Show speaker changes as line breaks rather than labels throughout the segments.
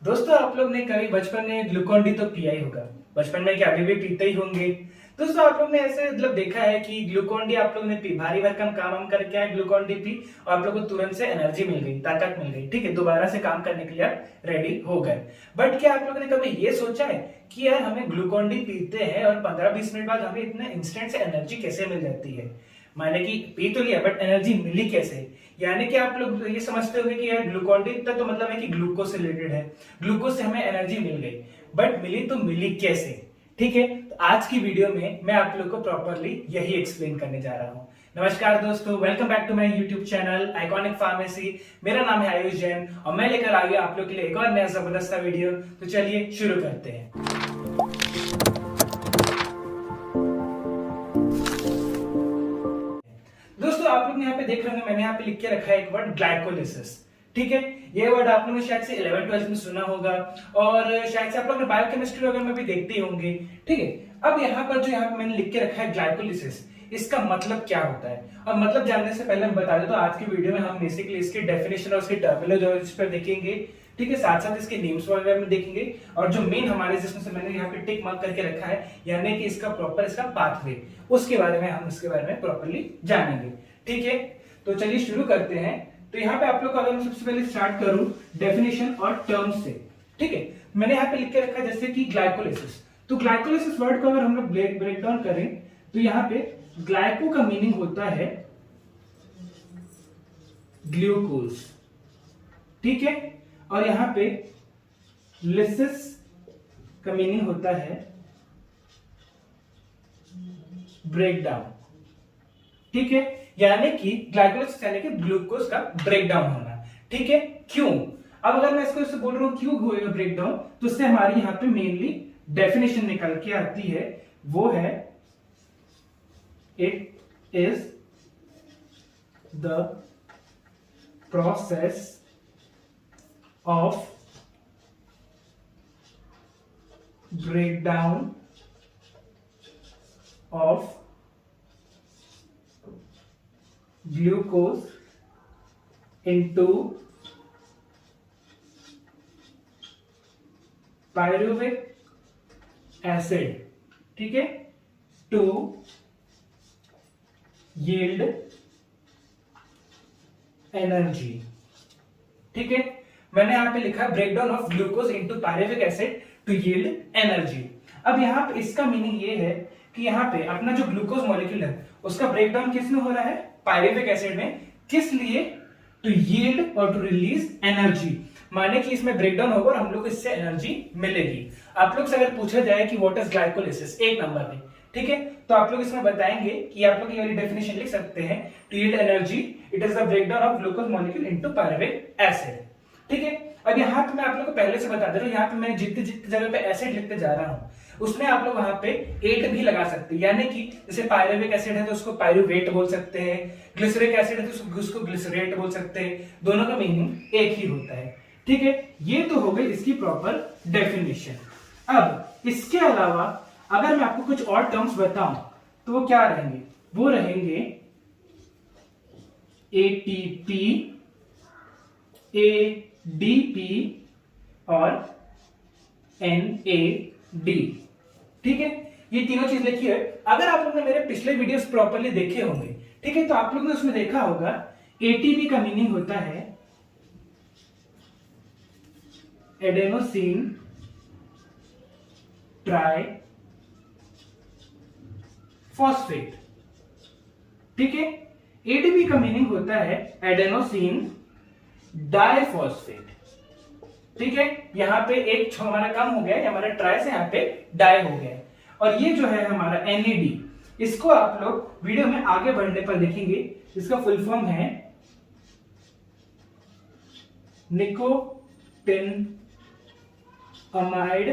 दोस्तों आप लोग ने कभी बचपन में ग्लूकॉन डी तो पिया ही होगा। बचपन में क्या अभी भी पीते ही होंगे। दोस्तों आप लोग ने ऐसे देखा है कि ग्लूकॉन डी आप लोग ने पी, भारी भरकम काम वाम करके आए, ग्लूकॉन डी पी और आप लोग को तुरंत से एनर्जी मिल गई, ताकत मिल गई, ठीक है, दोबारा से काम करने के लिए आप रेडी हो गए। बट क्या आप लोगों ने कभी ये सोचा है कि यार हमें ग्लूकॉन डी पीते हैं और 15-20 मिनट बाद हमें इतने इंस्टेंट से एनर्जी कैसे मिल जाती है। माने कि पी तो लिया बट एनर्जी मिली कैसे। यानी कि आप लोग ये समझते होंगे कि यार ग्लूकॉन डी इतना तो मतलब है कि ग्लूकोज से रिलेटेड है, ग्लूकोज से हमें एनर्जी मिल गई, बट मिली तो मिली कैसे। ठीक है, तो आज की वीडियो में मैं आप लोग को प्रॉपरली यही एक्सप्लेन करने जा रहा हूँ। नमस्कार दोस्तों, welcome back to my YouTube channel iconic pharmacy. मेरा नाम है आयुष जैन और मैं लेकर आ गया आप लोग के लिए एक और नया जबरदस्त वीडियो। तो चलिए शुरू करते हैं। दोस्तों आप लोग यहाँ पे देख रहे होंगे, मैंने यहाँ पे लिख के रखा है एक वर्ड ग्लाइकोलिसिस। ठीक है, ये वर्ड आप लोगों ने शायद से 11th-12th में सुना होगा और शायद से आप लोग ने बायोकेमिस्ट्री वगैरह में भी देखते ही होंगे। ठीक है, अब यहाँ पर जो यहाँ पे मैंने लिख के रखा है ग्लाइकोलिसिस, इसका मतलब क्या होता है। और मतलब जानने से पहले हम बता दें तो आज की वीडियो में हम बेसिकली इसकी डेफिनेशन और इसकी टर्मिनोलॉजी पर देखेंगे। ठीक है, साथ साथ इसके नेम्स वगैरह में देखेंगे और जो मेन हमारे जिसमें से मैंने यहाँ पे टिक मार्क करके रखा है, यानी कि इसका प्रॉपर इसका पाथवे, उसके बारे में हम इसके बारे में प्रॉपरली जानेंगे। ठीक है, तो चलिए शुरू करते हैं। तो यहाँ पे आप लोग अगर मैं सबसे पहले स्टार्ट करूं डेफिनेशन और टर्म्स से। ठीक है, मैंने यहाँ पे लिख के रखा है जैसे कि ग्लाइकोलिसिस। तो ग्लाइकोलिसिस वर्ड को अगर हम लोग ब्रेक डाउन करें तो यहाँ पे ग्लाइको का मीनिंग होता है ग्लूकोज। ठीक है, और यहाँ पे लिसिस का मीनिंग होता है ब्रेकडाउन। ठीक है, यानी कि ग्लाइकोलिसिस यानी कि ग्लूकोज का ब्रेकडाउन होना। ठीक है, क्यों। अब अगर मैं इसको बोल रहा हूं क्यों होएगा ब्रेकडाउन, तो उससे हमारी यहां पे मेनली डेफिनेशन निकल के आती है, वो है it is the process of breakdown of glucose into pyruvic acid, ठीक है, to yield energy। ठीक है, मैंने यहां पे लिखा breakdown of glucose into pyruvic acid to yield energy. अब यहाँ पे इसका मीनिंग ये है कि यहाँ पे अपना जो ग्लूकोज मॉलिक्यूल है उसका ब्रेकडाउन किसमें हो रहा है, पायरुविक एसिड में। किस लिए, टू यील्ड और टू रिलीज एनर्जी, माने कि इसमें ब्रेकडाउन होगा और हम लोग को इससे एनर्जी मिलेगी। आप लोग से अगर पूछा जाए कि व्हाट इज ग्लाइकोलिसिस एक नंबर में, ठीक है, तो आप लोग इसमें बताएंगे कि आप लोग ये वाली डेफिनेशन लिख सकते हैं, to yield energy it is the breakdown of glucose molecule into pyruvic acid. ठीक है, अब यहाँ पे मैं आप लोग को पहले से बता दे रहा हूँ, यहाँ पे मैं जितने जितने जगह पे एसिड लिखते जा रहा हूँ उसमें आप लोग वहां पे एट भी लगा सकते हैं, यानी कि जैसे पायरुविक एसिड है तो उसको पायरुवेट बोल सकते हैं, ग्लिसरिक एसिड है तो उसको ग्लिसरेट बोल सकते हैं, दोनों का मीनिंग एक ही होता है। ठीक है, ये तो हो गई इसकी प्रॉपर डेफिनेशन। अब इसके अलावा अगर मैं आपको कुछ और टर्म्स बताऊं तो वो क्या रहेंगे, वो रहेंगे एटीपी, एडीपी और एनएडी। ठीक है, ये तीनों चीज लिखी है। अगर आप लोग ने मेरे पिछले वीडियोस प्रॉपरली देखे होंगे, ठीक है, तो आप लोग ने उसमें देखा होगा एटीपी का मीनिंग होता है एडेनोसिन ट्राई फॉस्फेट। ठीक है, एडीपी का मीनिंग होता है एडेनोसिन डाइफॉस्फेट। ठीक है, यहां पे एक हमारा कम हो गया, हमारा ट्राई से यहां पे डाई हो गया। और ये जो है हमारा एनएडी, इसको आप लोग वीडियो में आगे बढ़ने पर देखेंगे। इसका फुल फॉर्म है nicotinamide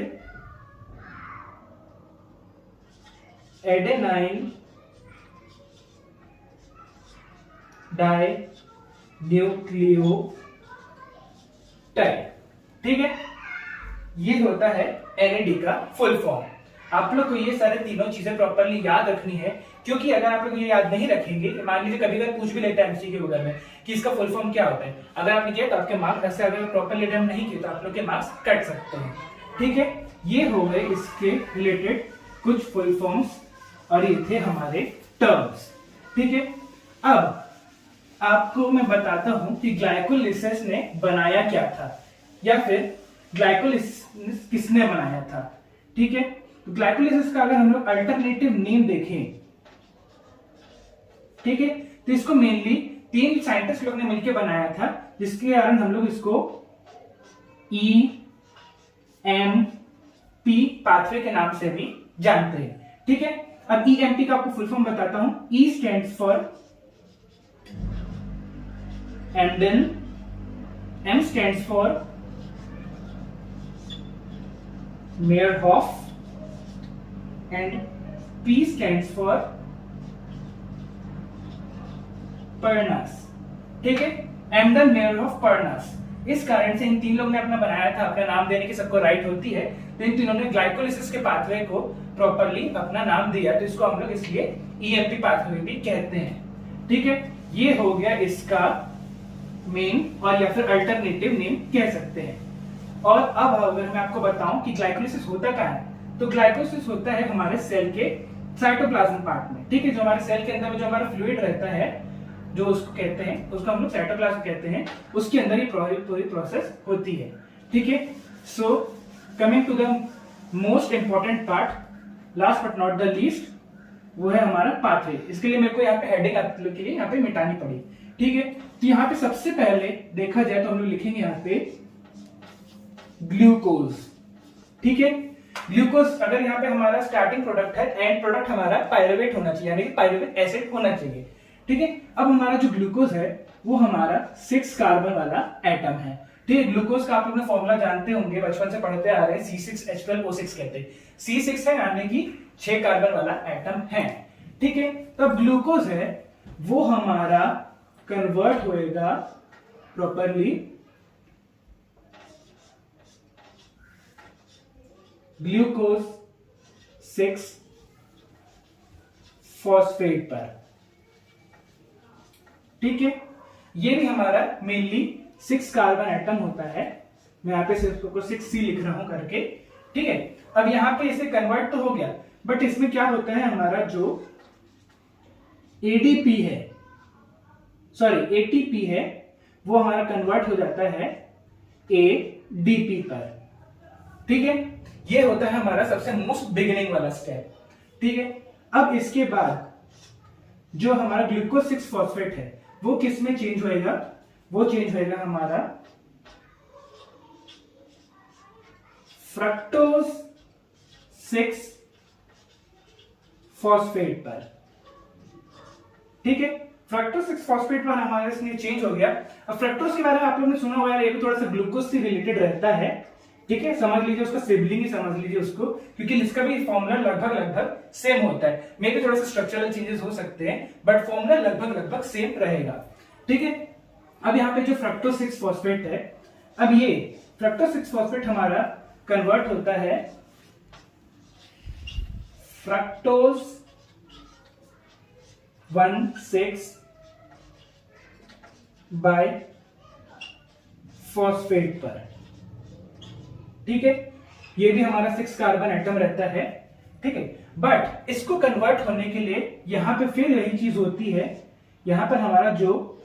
adenine dinucleotide. ठीक है, ये होता है एनएडी का फुल फॉर्म। आप लोग को ये सारे तीनों चीजें प्रॉपरली याद रखनी है, क्योंकि अगर आप लोग ये याद नहीं रखेंगे, मान लीजिए कभी कभी पूछ भी लेते हैं एमसीक्यू वगैरह में कि इसका फुल फॉर्म क्या होता है, अगर आपने किया तो आपके मार्क्स, ऐसे अगर प्रॉपरली अटेम्प्ट नहीं किए तो आप लोग के मार्क्स कट सकते हैं। ठीक है, ये हो गए इसके रिलेटेड कुछ फुल फॉर्म्स और ये थे हमारे टर्म्स। ठीक है, अब आपको मैं बताता हूं कि ग्लाइकोलिसिस ने बनाया क्या था, या फिर ग्लाइकोलिसिस किसने बनाया था। ठीक है, तो ग्लाइकोलिसिस का अगर हम लोग अल्टरनेटिव नेम देखें, ठीक है, तो इसको मेनली 3 साइंटिस्ट लोग ने मिलकर बनाया था, जिसके कारण हम लोग इसको EMP पाथवे के नाम से भी जानते हैं। ठीक है, अब EMP का आपको फुल फॉर्म बताता हूं। E stands for Embden, M stands for Meyerhof and P stands for Parnas. ठीक है, एम्डेन, मेयरहॉफ, पर्नास। इस कारण से इन 3 लोग ने अपना बनाया था, अपना नाम देने की सबको राइट होती है, तो इन तीनों ने ग्लाइकोलिसिस के पाथवे को प्रॉपरली अपना नाम दिया, तो इसको हम लोग इसलिए EMP पाथवे भी कहते हैं। ठीक है, ये हो गया इसका मेन और या फिर अल्टरनेटिव नेम कह सकते हैं। और अब अगर मैं आपको बताऊं कि ग्लाइकोलिसिस होता क्या है, तो ग्लाइकोलिसिस होता है हमारे सेल के साइटोप्लाज्म पार्ट में। ठीक है, जो हमारे सेल के अंदर में जो हमारा फ्लूइड रहता है, जो उसको कहते हैं, उसको हम लोग साइटोप्लाज्म कहते हैं, उसके अंदर ही पूरी प्रोसेस होती है। ठीक है, so coming to the most important part, last but not the least, वो है हमारा पाथवे। इसके लिए मेरे को यहाँ पे हेडिंग आप लोग के लिए यहाँ पे मिटानी पड़ी। ठीक है, तो यहाँ पे सबसे पहले देखा जाए तो हम लोग लिखेंगे यहाँ पे ग्लूकोज। ठीक है, ग्लूकोज अगर यहाँ पे हमारा स्टार्टिंग प्रोडक्ट है, एंड प्रोडक्ट हमारा पायरुवेट होना चाहिए, यानी कि पायरुवेट एसिड होना चाहिए। ठीक है, अब हमारा जो ग्लूकोज है वो हमारा 6 कार्बन वाला एटम है। ठीक है, ग्लूकोज का आप लोग फॉर्मूला जानते होंगे, बचपन से पढ़ते आ रहे हैं, C6H12O6 कहते हैं। C6 है यानी कि 6 कार्बन वाला एटम है। ठीक है, तो ग्लूकोज है वो हमारा कन्वर्ट होएगा प्रॉपरली ग्लूकोज 6 फॉस्फेट पर। ठीक है, ये भी हमारा मेनली 6 कार्बन एटम होता है। मैं यहाँ पे सिर्फ 6C लिख रहा हूं करके। ठीक है, अब यहाँ पे इसे कन्वर्ट तो हो गया, बट इसमें क्या होता है, हमारा जो ADP है, सॉरी ATP है, वो हमारा कन्वर्ट हो जाता है ADP पर। ठीक है, ये होता है हमारा सबसे मोस्ट बिगिनिंग वाला स्टेप। ठीक है, अब इसके बाद जो हमारा ग्लूकोज 6 फॉस्फेट है वो किस में चेंज होएगा, वो चेंज होएगा हमारा फ्रक्टोज 6 फॉस्फेट पर। ठीक है, फ्रक्टोज 6 फॉस्फेट पर हमारा इसमें चेंज हो गया। अब फ्रक्टोज के बारे में आप लोगों ने सुना हुआ है, ये भी थोड़ा सा ग्लूकोज से रिलेटेड रहता है। ठीक है, समझ लीजिए उसका सिबलिंग ही समझ लीजिए उसको, क्योंकि इसका भी फॉर्मूला लगभग सेम होता है। मे भी थोड़ा सा स्ट्रक्चरल चेंजेस हो सकते हैं, बट फॉर्मूला लगभग सेम रहेगा। ठीक है, अब यहाँ पे जो फ्रक्टोज 6 फॉस्फेट है, अब ये फ्रक्टोज 6 फॉस्फेट हमारा कन्वर्ट होता है फ्रक्टोज 1,6 बाय फॉस्फेट पर। ठीक है, ये भी हमारा 6 कार्बन एटम रहता है। ठीक है, बट इसको कन्वर्ट होने के लिए यहां पे फिर यही चीज होती है, यहां पर हमारा जो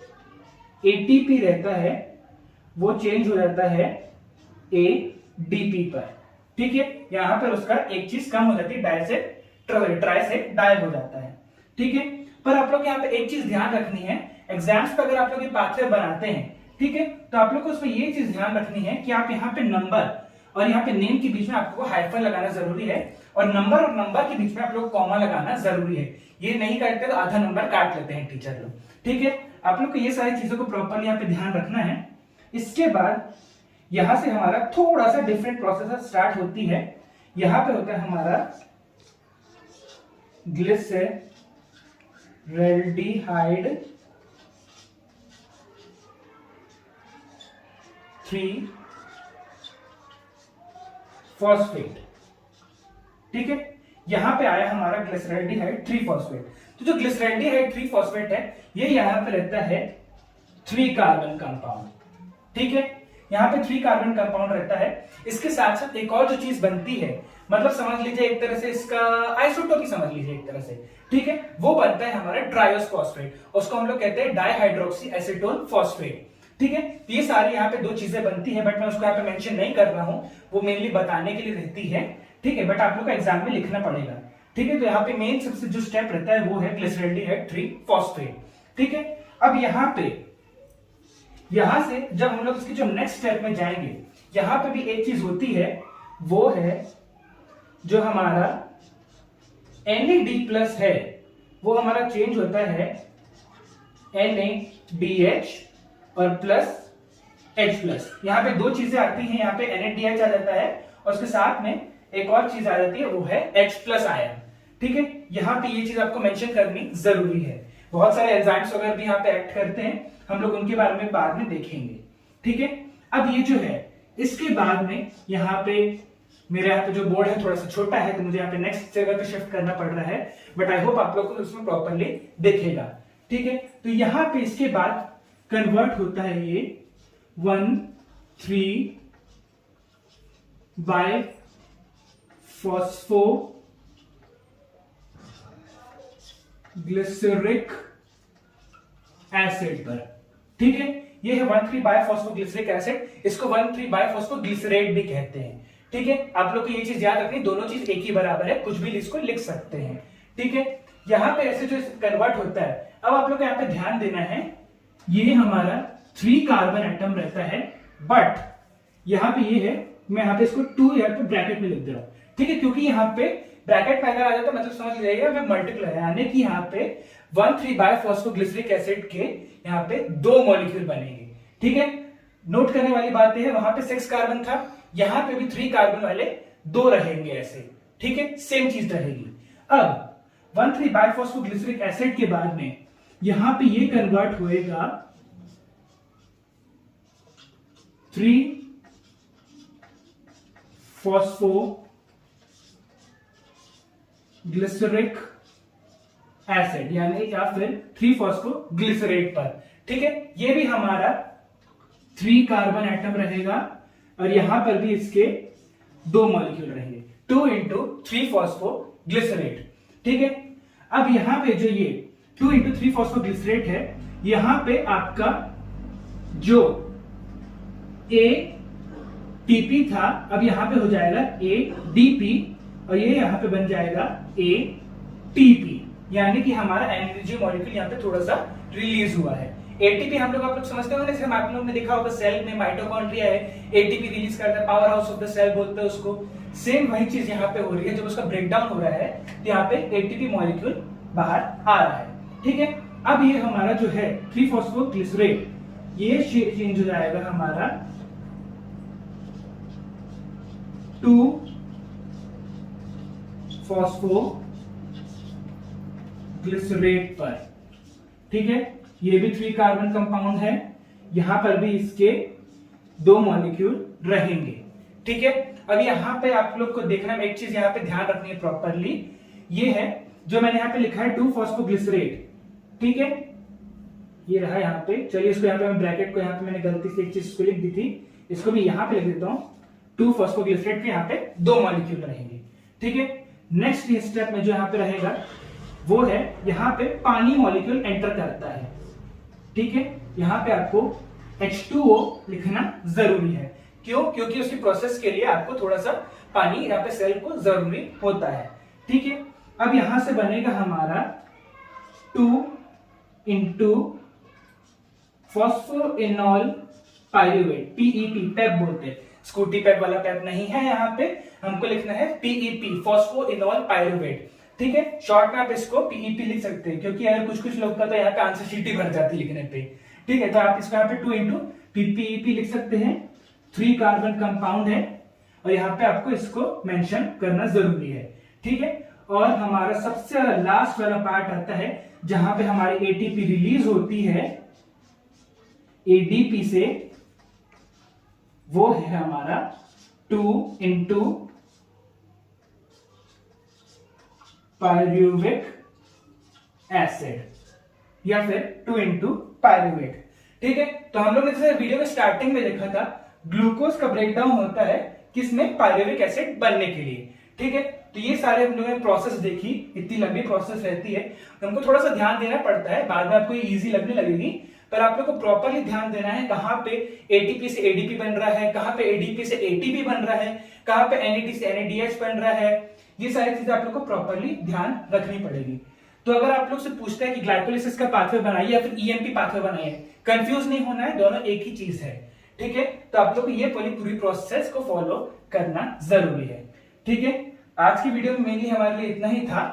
ATP रहता है वो चेंज हो जाता है ADP पर। ठीक है, यहां पर उसका एक चीज कम हो जाती है, डाई से ट्राई से डाई हो जाता है। ठीक है, पर आप लोग यहाँ पे एक चीज ध्यान रखनी है, एग्जाम्स पे अगर आप लोग ये पाथवे बनाते हैं, ठीक है, तो आप लोग को उसमें ये चीज ध्यान रखनी है कि आप यहाँ पे नंबर और यहाँ पे नेम के बीच में आपको हाइफन लगाना जरूरी है, और नंबर के बीच में आप लोग कॉमा लगाना जरूरी है। ये नहीं करते तो आधा नंबर काट लेते हैं टीचर लोग। ठीक है, आप लोग को ये सारी चीजों को प्रॉपरली यहाँ पे ध्यान रखना है। इसके बाद यहां से हमारा थोड़ा सा डिफरेंट प्रोसेस स्टार्ट होती है। यहां पे होता है हमारा ग्लिसरल्डिहाइड 3 फॉस्फेट। ठीक है, यहाँ पे आया हमारा ग्लिसरैल्डिहाइड 3 फॉस्फेट। तो जो ग्लिसरैल्डिहाइड 3 फॉस्फेट है ये यहाँ पे रहता है 3 कार्बन कंपाउंड, ठीक है, यहाँ पे 3 कार्बन कंपाउंड रहता है। इसके साथ साथ एक और जो चीज बनती है, मतलब समझ लीजिए एक तरह से इसका आइसोटोप ही समझ लीजिए एक तरह से, ठीक है, वो बनता है हमारा ट्रायोस फॉस्फेट, उसको हम लोग कहते हैं डाइहाइड्रोक्सी एसीटोन फॉस्फेट, ठीक है। ये सारी यहाँ पे 2 चीजें बनती है, बट मैं उसको यहाँ पे मेंशन नहीं कर रहा हूँ, वो मेनली बताने के लिए रहती है, ठीक है, बट आप लोग को एग्जाम में लिखना पड़ेगा, ठीक है। तो यहाँ पे मेन सबसे जो स्टेप रहता है वो है ग्लिसरैल्डिहाइड 3 फॉस्फेट, ठीक है। अब यहाँ पे यहां से जब हम लोग इसके जो नेक्स्ट स्टेप में जाएंगे, यहां पे भी एक चीज होती है, वो है जो हमारा NAD+ है वो हमारा चेंज होता है NADH और प्लस H+। यहाँ पे 2 चीजें आती हैं, यहाँ पे NADH आ जाता है और उसके साथ में एक और चीज आ जाती है वो है H+ आयन, ठीक है। यहाँ पे ये चीज आपको मेंशन करनी जरूरी है। बहुत सारे एंजाइम्स वगैरह भी यहाँ पे एक्ट करते हैं, हम लोग उनके बारे में बाद में देखेंगे, ठीक है। अब ये जो है इसके बाद में यहाँ पे मेरे यहाँ पे जो बोर्ड है थोड़ा सा छोटा है, तो मुझे यहाँ पे नेक्स्ट जगह पे शिफ्ट करना पड़ रहा है, बट आई होप आप लोग को उसमें प्रॉपरली देखेगा, ठीक है। तो यहाँ पे इसके बाद कन्वर्ट होता है ये 1,3 बाय फॉस्फोग्लिसरिक एसिड पर, ठीक है। ये है 1,3 बाय फॉस्फोग्लिसरिक एसिड, इसको 1,3 बाय फॉस्फोग्लिसरेट भी कहते हैं, ठीक है। आप लोग को ये चीज याद रखनी, दोनों चीज एक ही बराबर है, कुछ भी इसको लिख सकते हैं, ठीक है। यहाँ पे ऐसे जो कन्वर्ट होता है, अब आप लोग को यहाँ पे ध्यान देना है, ये हमारा 3 कार्बन एटम रहता है, बट यहाँ पे ये है, मैं यहाँ पे इसको 2 यहाँ पे ब्रैकेट में लिख दे रहा हूं, ठीक है, क्योंकि यहाँ पे ब्रैकेट में अगर आ जाता मतलब समझ लीजिएगा मल्टीप्लाई, यानी कि यहाँ पे 1,3 बाय फॉस्फोग्लिसरिक एसिड के यहाँ पे 2 मॉलिक्यूल बनेंगे, ठीक है। नोट करने वाली बात है, वहां पे 6 कार्बन था, यहाँ पे भी 3 कार्बन वाले 2 रहेंगे ऐसे, ठीक है, सेम चीज रहेगी। अब 1,3 बाय फॉस्फोग्लिसरिक एसिड के बाद में यहां पे ये कन्वर्ट होएगा 3 फॉस्फोग्लिसरिक एसिड, यानी या फिर 3 फॉस्फोग्लिसरेट पर, ठीक है। ये भी हमारा 3 कार्बन एटम रहेगा और यहां पर भी इसके 2 मॉलिक्यूल रहेंगे, 2 into 3 फॉस्फोग्लिसरेट, ठीक है। अब यहां पे जो ये 2 into 3 फॉस्फोग्लिसरेट है, यहां पे आपका जो ATP था, अब यहां पे हो जाएगा ADP और ये यहां पे बन जाएगा ATP, यानी कि हमारा एनर्जी मॉलिक्यूल यहां पे थोड़ा सा रिलीज हुआ है। एटीपी हम लोग समझते हो, जैसे आप लोगों ने देखा होगा सेल में माइटोकॉन्ड्रिया है, एटीपी रिलीज करता है, powerhouse of the cell बोलते हैं उसको, सेम वही चीज यहाँ पे हो रही है। जब उसका ब्रेकडाउन हो रहा है तो यहाँ पे एटीपी मॉलिक्यूल बाहर आ रहा है, ठीक है। अब ये हमारा जो है 3 फॉस्फोग्लिसरेट, ये चेंज हो जाएगा हमारा 2 फॉस्फोग्लिसरेट पर, ठीक है। ये भी 3 कार्बन कंपाउंड है, यहां पर भी इसके 2 मॉलिक्यूल रहेंगे, ठीक है। अब यहां पे आप लोग को देखना है, एक चीज यहां पे ध्यान रखनी है प्रॉपरली, ये है जो मैंने यहां पे लिखा है 2 फॉस्फोग्लिसरेट, ठीक है, ये रहा यहां पे। चलिए इसको यहां पे मैं ब्रैकेट को यहां पे मैंने गलती से एक चीज को लिख दी थी, इसको भी यहां पे लिख देता हूं, 2 फॉस्फोग्लिसरेट के यहां पे 2 मॉलिक्यूल रहेंगे, ठीक है। नेक्स्ट स्टेप में जो यहां पे रहेगा वो है यहां पे पानी मॉलिक्यूल एंटर करता है, ठीक है। यहां पे आपको H2O लिखना जरूरी है, क्यों? क्योंकि उसकी प्रोसेस के लिए आपको थोड़ा सा पानी यहाँ पे सेल को जरूरी होता है, ठीक है। अब यहां से बनेगा हमारा 2 into फॉस्फोइनॉल पाइरुवेट, PEP, पेप बोलते हैं, स्कूटी पेप वाला पेप नहीं है, यहाँ पे हमको लिखना है PEP, फॉस्फोइनॉल पाइरुवेट, ठीक है। शॉर्ट में आप इसको PEP लिख सकते हैं, क्योंकि अगर कुछ लोग का तो यहाँ पे आंसर शीट ही भर जाती है लिखने पे, ठीक है। तो आप इसको यहाँ पे 2 into PEP लिख सकते हैं, 3 कार्बन कंपाउंड है और यहाँ पे आपको इसको मेंशन करना जरूरी है, ठीक है। और हमारा सबसे लास्ट वाला पार्ट आता है जहां पे हमारी ATP रिलीज होती है ADP से, वो है हमारा 2 into पायरुविक एसिड या फिर 2 पायरुवेट। ठीक है, तो हम लोग ने जैसे वीडियो के स्टार्टिंग में देखा था ग्लूकोज का ब्रेकडाउन होता है किसमें, पायरुविक एसिड बनने के लिए। ठीक है, तो ये सारे हम लोगों ने प्रोसेस देखी, इतनी लंबी प्रोसेस रहती है, तो हमको थोड़ा सा ध्यान देना पड़ता है, बाद में आपको ये इजी लगने लगेगी, पर आप लोग को प्रॉपरली ध्यान देना है कहाँ पे एटीपी से एडीपी बन रहा है, कहाँ पे एडीपी से एटीपी बन रहा है, कहाँ पे एनएडी से एनएडीएच बन रहा है। ये सारी चीजें आप लोग को प्रॉपरली ध्यान रखनी पड़ेगी। तो अगर आप लोग से पूछते हैं कि ग्लाइकोलिसिस का पाथवे बनाइए या फिर ईएमपी पाथवे बनाइए, कंफ्यूज नहीं होना है, दोनों एक ही चीज है। ठीक है, तो आप लोग को ये पूरी प्रोसेस को फॉलो करना जरूरी है। ठीक है, आज की वीडियो में मेनली हमारे लिए इतना ही था।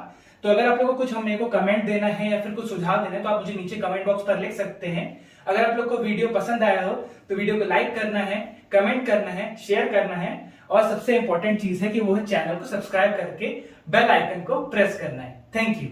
तो अगर आप लोग को कुछ मेरे को कमेंट देना है या फिर कुछ सुझाव देना है तो आप मुझे नीचे कमेंट बॉक्स पर लिख सकते हैं। अगर आप लोग को वीडियो पसंद आया हो तो वीडियो को लाइक करना है, कमेंट करना है, शेयर करना है, और सबसे इंपॉर्टेंट चीज है कि वो है चैनल को सब्सक्राइब करके बेल आइकन को प्रेस करना है। Thank you.